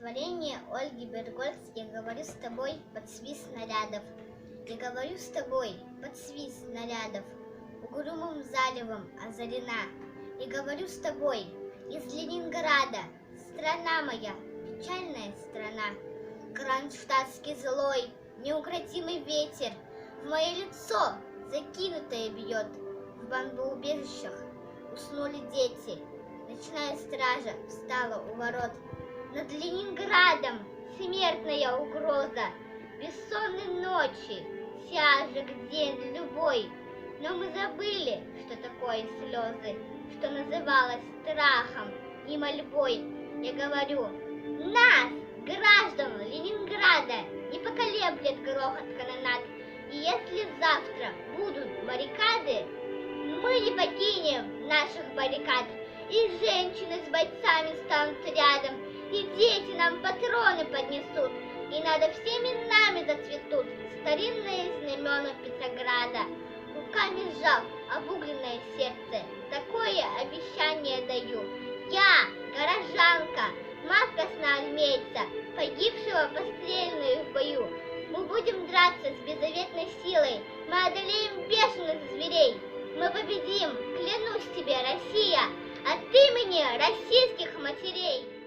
Стихотворение Ольги Бергольц «Я говорю с тобой под свист снарядов». Я говорю с тобой под свист снарядов, угрюмым заливом озарена. Я говорю с тобой из Ленинграда, страна моя, печальная страна. Кронштадтский злой, неукротимый ветер в мое лицо закинутое бьет. В бомбоубежищах уснули дети, ночная стража встала у ворот. Над Ленинградом смертная угроза, бессонной ночи, тяжек день любой. Но мы забыли, что такое слезы, что называлось страхом и мольбой. Я говорю, нас, граждан Ленинграда, не поколеблет грохот канонад. И если завтра будут баррикады, мы не покинем наших баррикад. И женщины с бойцами станут рядом, и дети нам патроны поднесут, и над всеми нами зацветут старинные знамена Петрограда. Руками сжав обугленное сердце, такое обещание даю. Я, горожанка, мать красноармейца, погибшего пострельную в бою. Мы будем драться с беззаветной силой, мы одолеем бешеных зверей. Мы победим, клянусь тебе, Россия, от имени российских матерей.